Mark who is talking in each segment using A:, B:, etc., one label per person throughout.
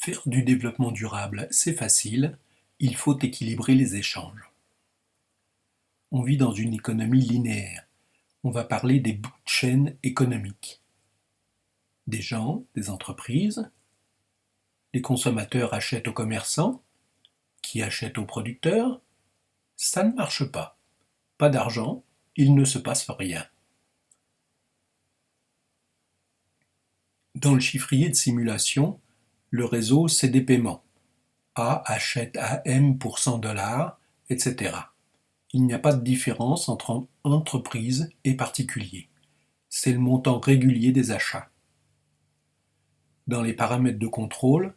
A: Faire du développement durable, c'est facile, il faut équilibrer les échanges. On vit dans une économie linéaire. On va parler des bouts de chaîne économiques. Des gens, des entreprises, les consommateurs achètent aux commerçants, qui achètent aux producteurs. Ça ne marche pas. Pas d'argent, il ne se passe rien. Dans le chiffrier de simulation, le réseau, c'est des paiements. A achète à M pour 100 $, etc. Il n'y a pas de différence entre entreprise et particulier. C'est le montant régulier des achats. Dans les paramètres de contrôle,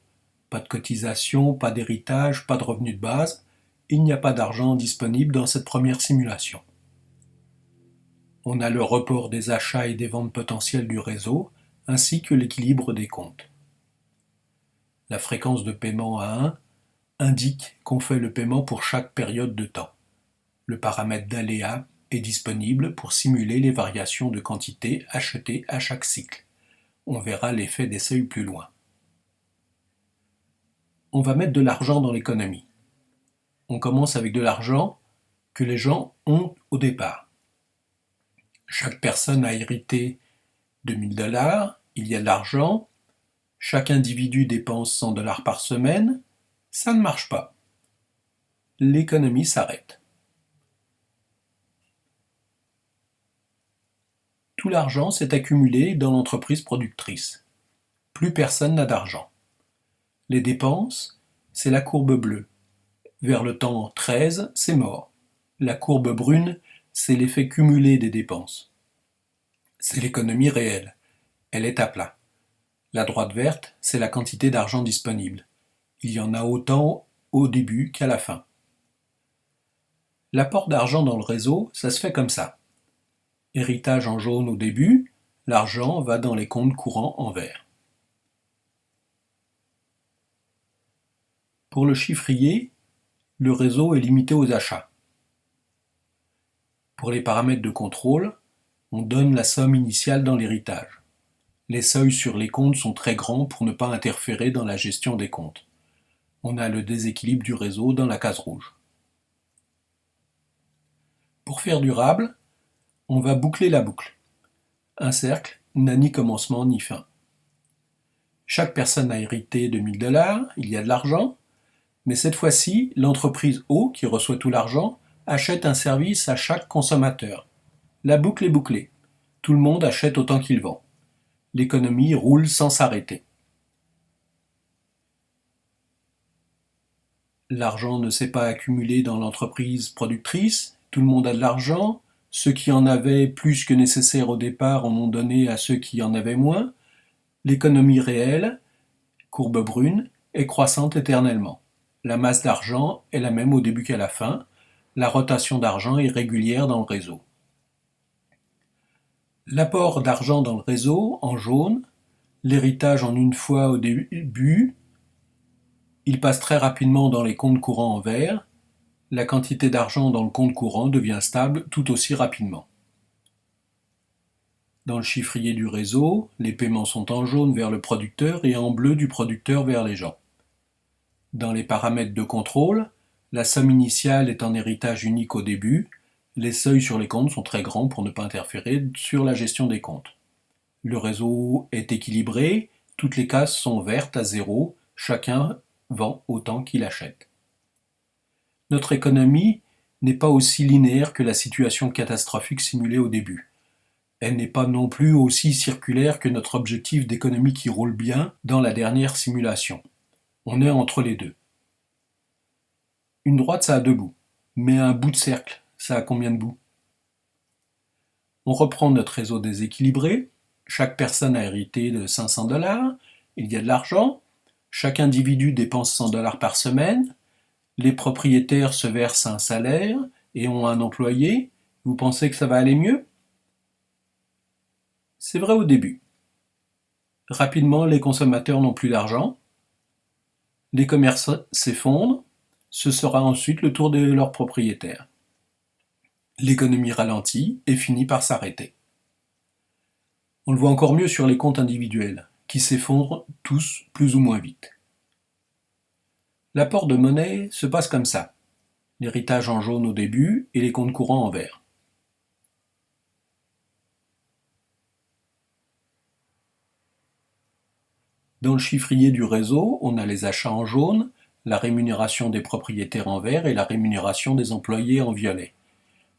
A: pas de cotisation, pas d'héritage, pas de revenu de base, il n'y a pas d'argent disponible dans cette première simulation. On a le report des achats et des ventes potentielles du réseau, ainsi que l'équilibre des comptes. La fréquence de paiement à 1 indique qu'on fait le paiement pour chaque période de temps. Le paramètre d'aléa est disponible pour simuler les variations de quantité achetées à chaque cycle. On verra l'effet des seuils plus loin. On va mettre de l'argent dans l'économie. On commence avec de l'argent que les gens ont au départ. Chaque personne a hérité de 1000 $, il y a de l'argent. Chaque individu dépense 100 $ par semaine. Ça ne marche pas. L'économie s'arrête. Tout l'argent s'est accumulé dans l'entreprise productrice. Plus personne n'a d'argent. Les dépenses, c'est la courbe bleue. Vers le temps 13, c'est mort. La courbe brune, c'est l'effet cumulé des dépenses. C'est l'économie réelle. Elle est à plat. La droite verte, c'est la quantité d'argent disponible. Il y en a autant au début qu'à la fin. L'apport d'argent dans le réseau, ça se fait comme ça. Héritage en jaune au début, l'argent va dans les comptes courants en vert. Pour le chiffrier, le réseau est limité aux achats. Pour les paramètres de contrôle, on donne la somme initiale dans l'héritage. Les seuils sur les comptes sont très grands pour ne pas interférer dans la gestion des comptes. On a le déséquilibre du réseau dans la case rouge. Pour faire durable, on va boucler la boucle. Un cercle n'a ni commencement ni fin. Chaque personne a hérité de 1000 $, il y a de l'argent, mais cette fois-ci, l'entreprise O, qui reçoit tout l'argent, achète un service à chaque consommateur. La boucle est bouclée. Tout le monde achète autant qu'il vend. L'économie roule sans s'arrêter. L'argent ne s'est pas accumulé dans l'entreprise productrice, tout le monde a de l'argent, ceux qui en avaient plus que nécessaire au départ en ont donné à ceux qui en avaient moins. L'économie réelle, courbe brune, est croissante éternellement. La masse d'argent est la même au début qu'à la fin. La rotation d'argent est régulière dans le réseau. L'apport d'argent dans le réseau, en jaune, l'héritage en une fois au début, il passe très rapidement dans les comptes courants en vert. La quantité d'argent dans le compte courant devient stable tout aussi rapidement. Dans le chiffrier du réseau, les paiements sont en jaune vers le producteur et en bleu du producteur vers les gens. Dans les paramètres de contrôle, la somme initiale est en héritage unique au début. Les seuils sur les comptes sont très grands pour ne pas interférer sur la gestion des comptes. Le réseau est équilibré, toutes les cases sont vertes à 0, chacun vend autant qu'il achète. Notre économie n'est pas aussi linéaire que la situation catastrophique simulée au début. Elle n'est pas non plus aussi circulaire que notre objectif d'économie qui roule bien dans la dernière simulation. On est entre les deux. Une droite, ça a deux bouts, mais un bout de cercle, ça a combien de bouts? On reprend notre réseau déséquilibré. Chaque personne a hérité de 500 $, il y a de l'argent. Chaque individu dépense 100 $ par semaine. Les propriétaires se versent un salaire et ont un employé. Vous pensez que ça va aller mieux? C'est vrai au début. Rapidement, les consommateurs n'ont plus d'argent. Les commerces s'effondrent. Ce sera ensuite le tour de leurs propriétaires. L'économie ralentit et finit par s'arrêter. On le voit encore mieux sur les comptes individuels, qui s'effondrent tous plus ou moins vite. L'apport de monnaie se passe comme ça. L'héritage en jaune au début et les comptes courants en vert. Dans le chiffrier du réseau, on a les achats en jaune, la rémunération des propriétaires en vert et la rémunération des employés en violet.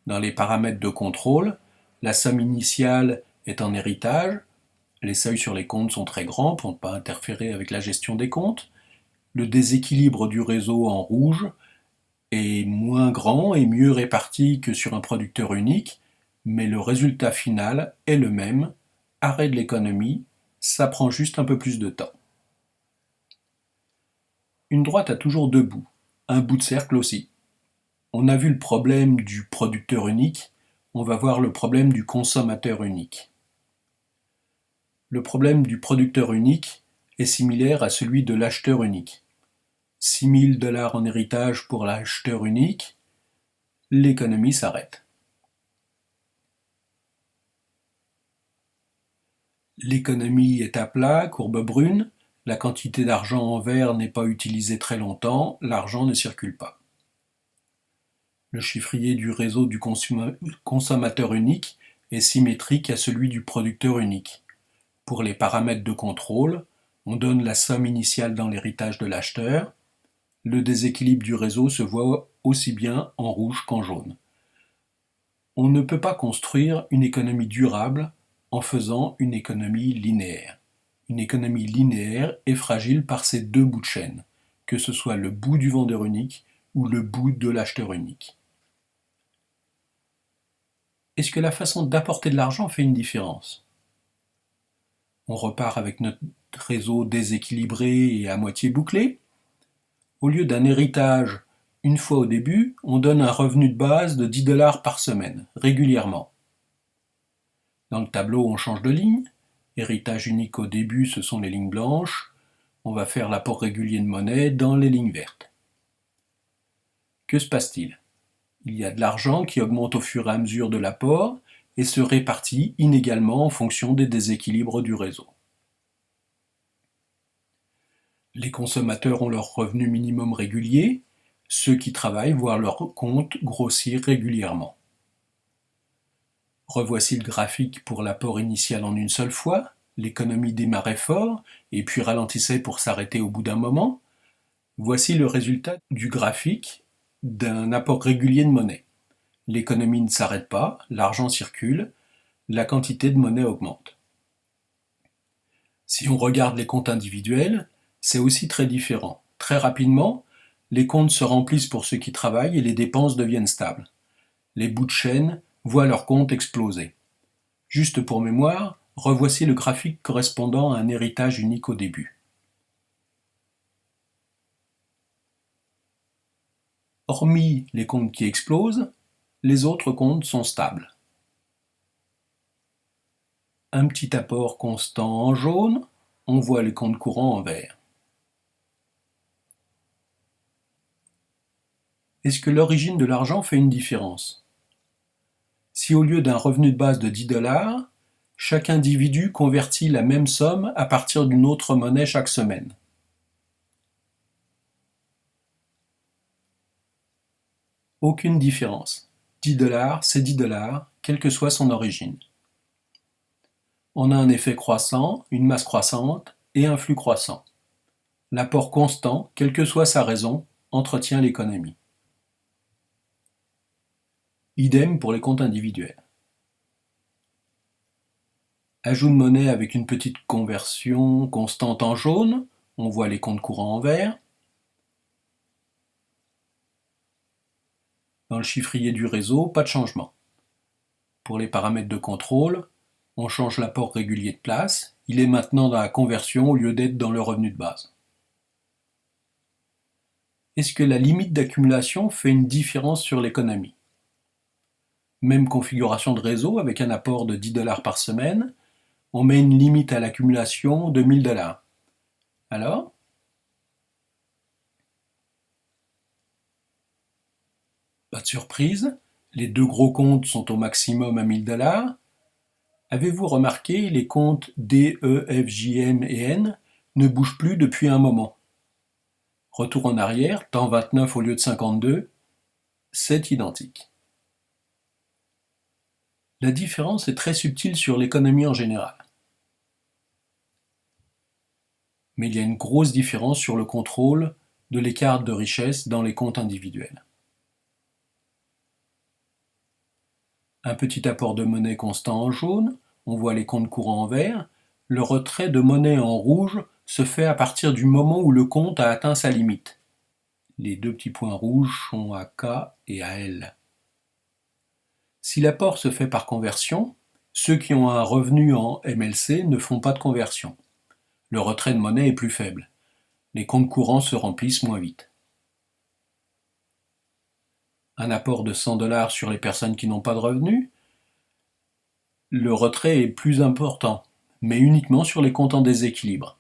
A: Dans les paramètres de contrôle, la somme initiale est en héritage, les seuils sur les comptes sont très grands pour ne pas interférer avec la gestion des comptes. Le déséquilibre du réseau en rouge est moins grand et mieux réparti que sur un producteur unique, mais le résultat final est le même, arrêt de l'économie, ça prend juste un peu plus de temps. Une droite a toujours deux bouts, un bout de cercle aussi. On a vu le problème du producteur unique, on va voir le problème du consommateur unique. Le problème du producteur unique est similaire à celui de l'acheteur unique. 6 000 $ en héritage pour l'acheteur unique, l'économie s'arrête. L'économie est à plat, courbe brune, la quantité d'argent en vert n'est pas utilisée très longtemps, l'argent ne circule pas. Le chiffrier du réseau du consommateur unique est symétrique à celui du producteur unique. Pour les paramètres de contrôle, on donne la somme initiale dans l'héritage de l'acheteur. Le déséquilibre du réseau se voit aussi bien en rouge qu'en jaune. On ne peut pas construire une économie durable en faisant une économie linéaire. Une économie linéaire est fragile par ses deux bouts de chaîne, que ce soit le bout du vendeur unique ou le bout de l'acheteur unique. Est-ce que la façon d'apporter de l'argent fait une différence ? On repart avec notre réseau déséquilibré et à moitié bouclé. Au lieu d'un héritage une fois au début, on donne un revenu de base de 10 $ par semaine, régulièrement. Dans le tableau, on change de ligne. Héritage unique au début, ce sont les lignes blanches. On va faire l'apport régulier de monnaie dans les lignes vertes. Que se passe-t-il ? Il y a de l'argent qui augmente au fur et à mesure de l'apport et se répartit inégalement en fonction des déséquilibres du réseau. Les consommateurs ont leur revenu minimum régulier, ceux qui travaillent voient leur compte grossir régulièrement. Revoici le graphique pour l'apport initial en une seule fois. L'économie démarrait fort et puis ralentissait pour s'arrêter au bout d'un moment. Voici le résultat du graphique d'un apport régulier de monnaie. L'économie ne s'arrête pas, l'argent circule, la quantité de monnaie augmente. Si on regarde les comptes individuels, c'est aussi très différent. Très rapidement, les comptes se remplissent pour ceux qui travaillent et les dépenses deviennent stables. Les bouts de chaîne voient leurs comptes exploser. Juste pour mémoire, revoici le graphique correspondant à un héritage unique au début. Hormis les comptes qui explosent, les autres comptes sont stables. Un petit apport constant en jaune, on voit les comptes courants en vert. Est-ce que l'origine de l'argent fait une différence ? Si au lieu d'un revenu de base de 10 $, chaque individu convertit la même somme à partir d'une autre monnaie chaque semaine. Aucune différence. 10 $, c'est 10 $, quelle que soit son origine. On a un effet croissant, une masse croissante et un flux croissant. L'apport constant, quelle que soit sa raison, entretient l'économie. Idem pour les comptes individuels. Ajout de monnaie avec une petite conversion constante en jaune, on voit les comptes courants en vert. Dans le chiffrier du réseau, pas de changement. Pour les paramètres de contrôle, on change l'apport régulier de place, il est maintenant dans la conversion au lieu d'être dans le revenu de base. Est-ce que la limite d'accumulation fait une différence sur l'économie ? Même configuration de réseau avec un apport de 10 $ par semaine, on met une limite à l'accumulation de 1000 $. Alors ? Pas de surprise, les deux gros comptes sont au maximum à 1000 $. Avez-vous remarqué, les comptes D, E, F, J, M et N ne bougent plus depuis un moment. Retour en arrière, temps 29 au lieu de 52, c'est identique. La différence est très subtile sur l'économie en général. Mais il y a une grosse différence sur le contrôle de l'écart de richesse dans les comptes individuels. Un petit apport de monnaie constant en jaune, on voit les comptes courants en vert. Le retrait de monnaie en rouge se fait à partir du moment où le compte a atteint sa limite. Les deux petits points rouges sont à K et à L. Si l'apport se fait par conversion, ceux qui ont un revenu en MLC ne font pas de conversion. Le retrait de monnaie est plus faible. Les comptes courants se remplissent moins vite. Un apport de 100 $ sur les personnes qui n'ont pas de revenus, le retrait est plus important, mais uniquement sur les comptes en déséquilibre.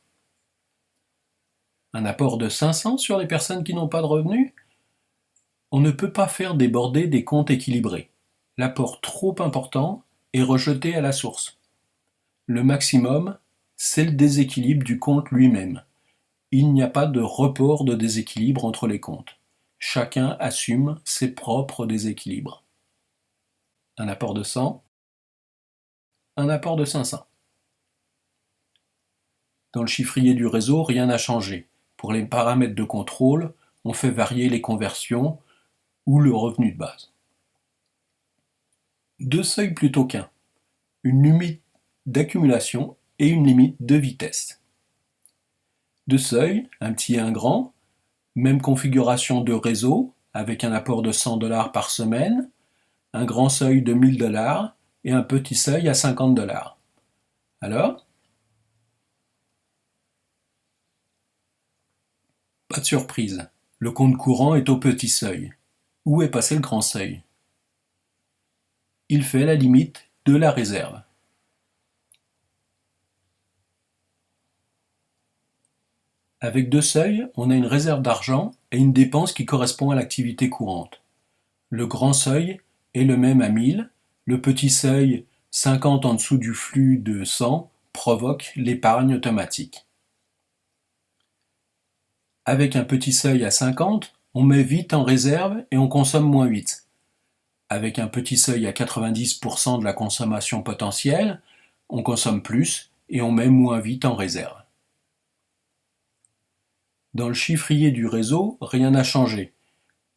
A: Un apport de 500 sur les personnes qui n'ont pas de revenus, on ne peut pas faire déborder des comptes équilibrés. L'apport trop important est rejeté à la source. Le maximum, c'est le déséquilibre du compte lui-même. Il n'y a pas de report de déséquilibre entre les comptes. Chacun assume ses propres déséquilibres. Un apport de 100, un apport de 500. Dans le chiffrier du réseau, rien n'a changé. Pour les paramètres de contrôle, on fait varier les conversions ou le revenu de base. Deux seuils plutôt qu'un. Une limite d'accumulation et une limite de vitesse. Deux seuils, un petit et un grand, même configuration de réseau, avec un apport de 100 $ par semaine, un grand seuil de 1000 $ et un petit seuil à 50 $. Alors, pas de surprise, le compte courant est au petit seuil. Où est passé le grand seuil? Il fait la limite de la réserve. Avec deux seuils, on a une réserve d'argent et une dépense qui correspond à l'activité courante. Le grand seuil est le même à 1000, le petit seuil 50 en dessous du flux de 100 provoque l'épargne automatique. Avec un petit seuil à 50, on met vite en réserve et on consomme moins vite. Avec un petit seuil à 90% de la consommation potentielle, on consomme plus et on met moins vite en réserve. Dans le chiffrier du réseau, rien n'a changé.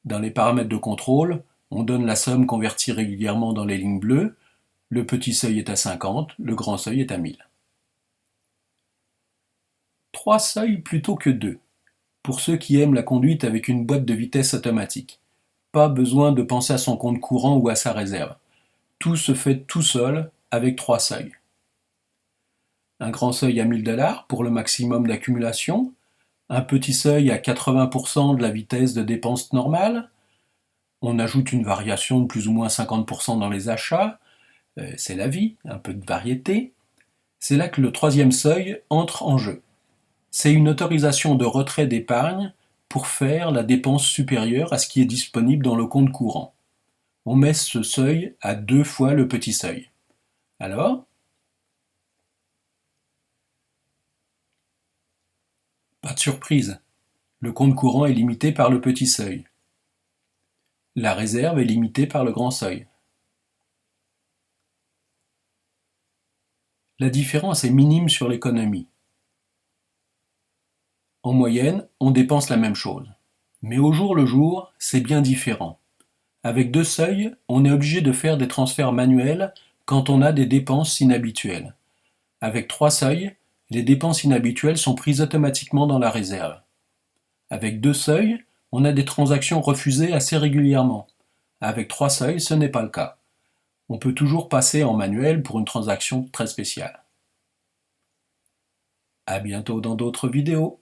A: Dans les paramètres de contrôle, on donne la somme convertie régulièrement dans les lignes bleues. Le petit seuil est à 50, le grand seuil est à 1000. Trois seuils plutôt que deux, pour ceux qui aiment la conduite avec une boîte de vitesse automatique. Pas besoin de penser à son compte courant ou à sa réserve. Tout se fait tout seul avec trois seuils. Un grand seuil à 1000 $ pour le maximum d'accumulation, un petit seuil à 80% de la vitesse de dépense normale, on ajoute une variation de plus ou moins 50% dans les achats, c'est la vie, un peu de variété. C'est là que le troisième seuil entre en jeu. C'est une autorisation de retrait d'épargne pour faire la dépense supérieure à ce qui est disponible dans le compte courant. On met ce seuil à 2 fois le petit seuil. Alors, pas de surprise, le compte courant est limité par le petit seuil. La réserve est limitée par le grand seuil. La différence est minime sur l'économie. En moyenne, on dépense la même chose. Mais au jour le jour, c'est bien différent. Avec deux seuils, on est obligé de faire des transferts manuels quand on a des dépenses inhabituelles. Avec trois seuils, les dépenses inhabituelles sont prises automatiquement dans la réserve. Avec deux seuils, on a des transactions refusées assez régulièrement. Avec trois seuils, ce n'est pas le cas. On peut toujours passer en manuel pour une transaction très spéciale. À bientôt dans d'autres vidéos.